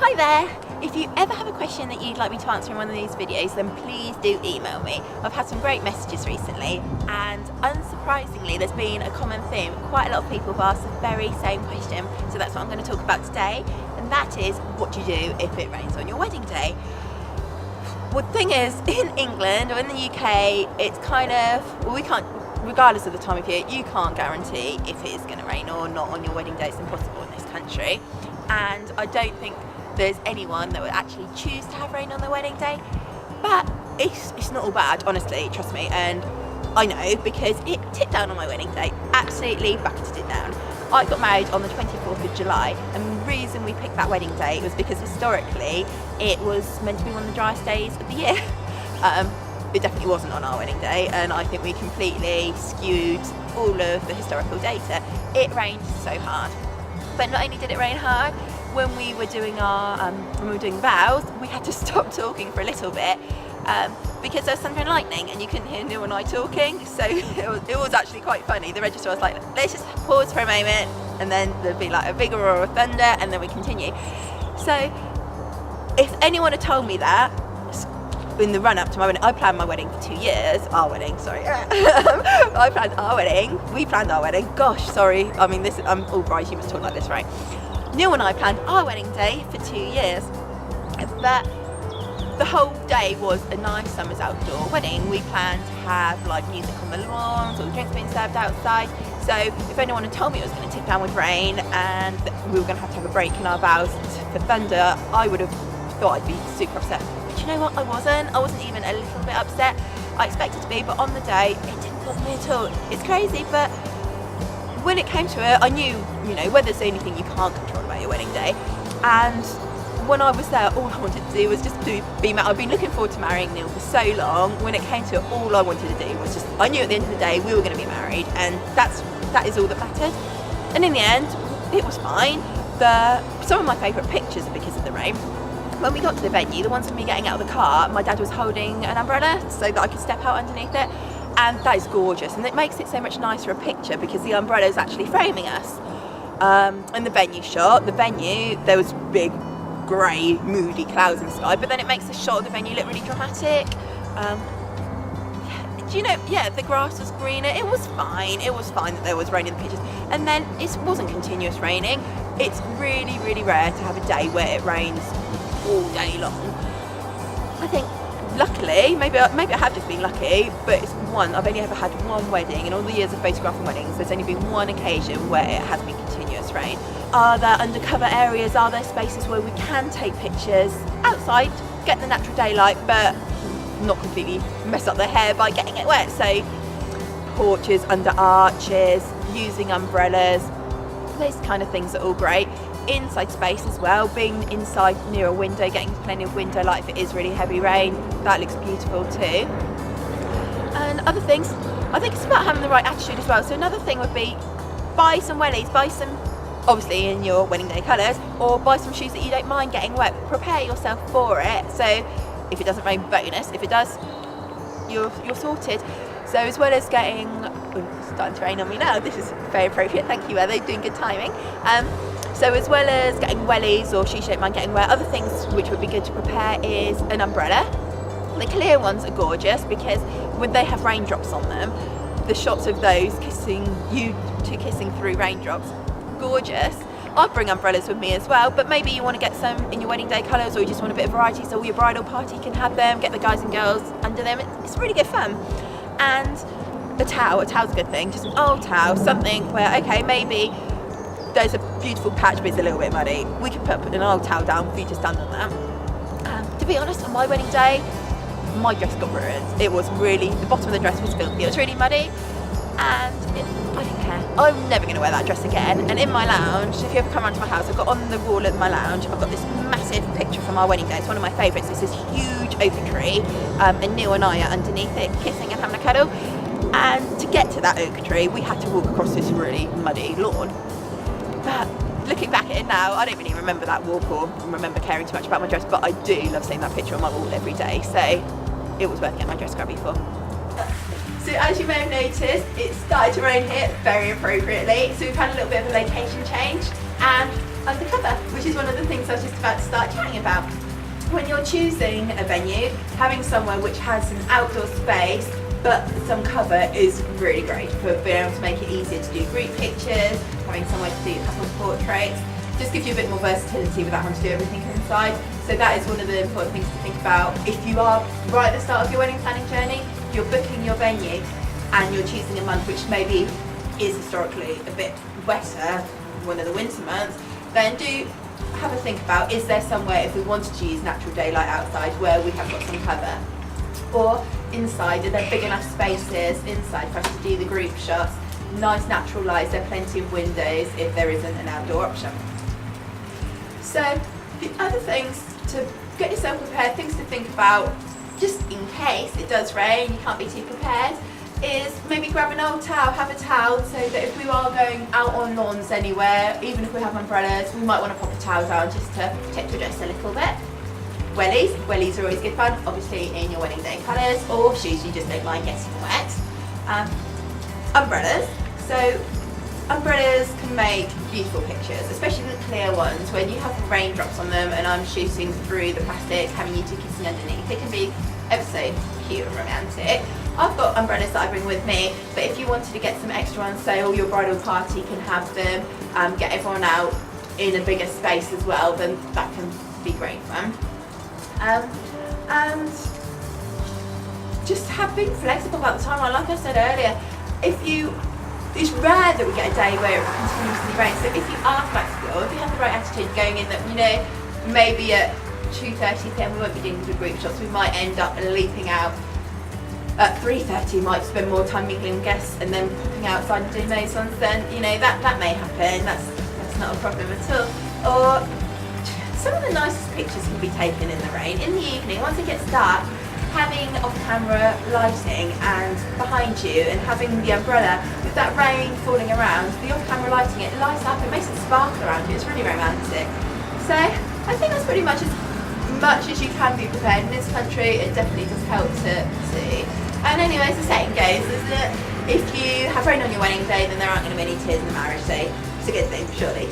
Hi there! If you ever have a question that you'd like me to answer in one of these videos, then please do email me. I've had some great messages recently, and unsurprisingly there's been a common theme. Quite a lot of people have asked the very same question, so that's what I'm going to talk about today, and that is, what do you do if it rains on your wedding day? Well, the thing is, in England or in the UK, it's kind of, well, we can't, regardless of the time of year, you can't guarantee if it is going to rain or not on your wedding day. It's impossible in this country, and I don't think there's anyone that would actually choose to have rain on their wedding day, but it's not all bad, honestly, trust me. And I know, because it tipped down on my wedding day, absolutely bucketed it down. I got married on the 24th of July, and the reason we picked that wedding day was because historically it was meant to be one of the driest days of the year. It definitely wasn't on our wedding day, and I think we completely skewed all of the historical data. It rained so hard, but not only did it rain hard, when we were doing vows, we had to stop talking for a little bit because there was thunder and lightning, and you couldn't hear Neil and I talking. So it was actually quite funny. The registrar was like, let's just pause for a moment, and then there'd be like a big roar of thunder, and then we continue. So if anyone had told me that in the run up to my wedding, I planned my wedding for 2 years. Our wedding, sorry. I planned our wedding. We planned our wedding. Gosh, sorry. I mean, I'm all right. You must talk like this, right? Neil and I planned our wedding day for 2 years, but the whole day was a nice summer's outdoor wedding. We planned to have live music on the lawns, all the drinks being served outside. So if anyone had told me it was going to tip down with rain and we were going to have a break in our vows for thunder, I would have thought I'd be super upset. But you know what? I wasn't even a little bit upset. I expected to be, but on the day it didn't bother me at all. It's crazy, but when it came to it, I knew, weather's the only thing you can't control about your wedding day. And when I was there, all I wanted to do was just to be married. I've been looking forward to marrying Neil for so long. When it came to it, all I wanted to do was just, I knew at the end of the day we were going to be married, and that is all that mattered. And in the end, it was fine. Some of my favourite pictures are because of the rain. When we got to the venue, the ones of me getting out of the car, my dad was holding an umbrella so that I could step out underneath it. And that is gorgeous, and it makes it so much nicer a picture because the umbrella is actually framing us. And the venue shot, there was big grey moody clouds in the sky, but then it makes the shot of the venue look really dramatic. The grass was greener. It was fine that there was rain in the pictures, and then it wasn't continuous raining. It's really, really rare to have a day where it rains all day long. I think luckily, maybe I have just been lucky, but I've only ever had one wedding in all the years of photographing weddings. There's only been one occasion where it has been continuous rain. Are there undercover areas? Are there spaces where we can take pictures outside, get the natural daylight, but not completely mess up their hair by getting it wet? So porches under arches, using umbrellas, those kind of things are all great. Inside space as well, being inside near a window, getting plenty of window light if it is really heavy rain, that looks beautiful too. And other things, I think it's about having the right attitude as well. So another thing would be, buy some wellies, buy some, obviously in your wedding day colours, or buy some shoes that you don't mind getting wet. Prepare yourself for it, so if it doesn't rain, bonus. If it does, you're sorted. So as well as getting, it's starting to rain on me now, this is very appropriate, thank you weather, doing good timing. So as well as getting wellies or shoes you don't mind getting wet, other things which would be good to prepare is an umbrella. The clear ones are gorgeous because when they have raindrops on them, the shots of those kissing through raindrops, gorgeous. I'll bring umbrellas with me as well, but maybe you want to get some in your wedding day colours, or you just want a bit of variety so your bridal party can have them, get the guys and girls under them. It's really good fun. And a towel's a good thing, just an old towel, something where, okay, maybe there's a beautiful patch but it's a little bit muddy. We could put an old towel down for you to stand on that. To be honest, on my wedding day, my dress got ruined. It was really, the bottom of the dress was filthy. It was really muddy, and I didn't care. I'm never going to wear that dress again. And in my lounge, if you ever come around to my house, I've got on the wall of my lounge, I've got this massive picture from our wedding day. It's one of my favourites. It's this huge oak tree, and Neil and I are underneath it, kissing and having a cuddle. And to get to that oak tree, we had to walk across this really muddy lawn. But looking back at it now, I don't really remember that walk or remember caring too much about my dress, but I do love seeing that picture on my wall every day, so it was worth getting my dress grabby for. So as you may have noticed, it started to rain here very appropriately, so we've had a little bit of a location change. and undercover, which is one of the things I was just about to start chatting about. When you're choosing a venue, having somewhere which has an outdoor space but some cover is really great for being able to make it easier to do group pictures, having somewhere to do couple portraits. Just gives you a bit more versatility without having to do everything inside. So that is one of the important things to think about. If you are right at the start of your wedding planning journey, you're booking your venue and you're choosing a month which maybe is historically a bit wetter, one of the winter months, then do have a think about, is there somewhere, if we wanted to use natural daylight outside, where we have got some cover? Or inside, are there big enough spaces inside for us to do the group shots? Nice natural lights, there are plenty of windows if there isn't an outdoor option. So the other things to get yourself prepared, things to think about, just in case it does rain, you can't be too prepared, is maybe grab an old towel, have a towel, so that if we are going out on lawns anywhere, even if we have umbrellas, we might want to pop a towel down just to protect your dress a little bit. Wellies are always good fun, obviously in your wedding day colours, or shoes you just don't mind getting wet. Umbrellas, so umbrellas can make beautiful pictures, especially the clear ones, when you have raindrops on them and I'm shooting through the plastic, having you two kissing underneath. It can be ever so cute and romantic. I've got umbrellas that I bring with me, but if you wanted to get some extra on sale, your bridal party can have them, get everyone out in a bigger space as well, then that can be great fun. And just being flexible about the timeline. Like I said earlier, it's rare that we get a day where it continuously rains, so if you are flexible, if you have the right attitude going in that, maybe at 2:30 p.m. we won't be doing the group shots, we might end up leaping out at 3:30, might spend more time mingling with guests and then popping outside and doing those ones, then that may happen, that's not a problem at all. Or some of the nicest pictures can be taken in the rain. In the evening, once it gets dark, having off-camera lighting and behind you and having the umbrella with that rain falling around, the off-camera lighting, it lights up, it makes it sparkle around you, it's really romantic. So I think that's pretty much as you can be prepared in this country. It definitely does help to see. And anyway, as the saying goes, is that if you have rain on your wedding day, then there aren't going to be any tears on the marriage day. It's a good thing, surely.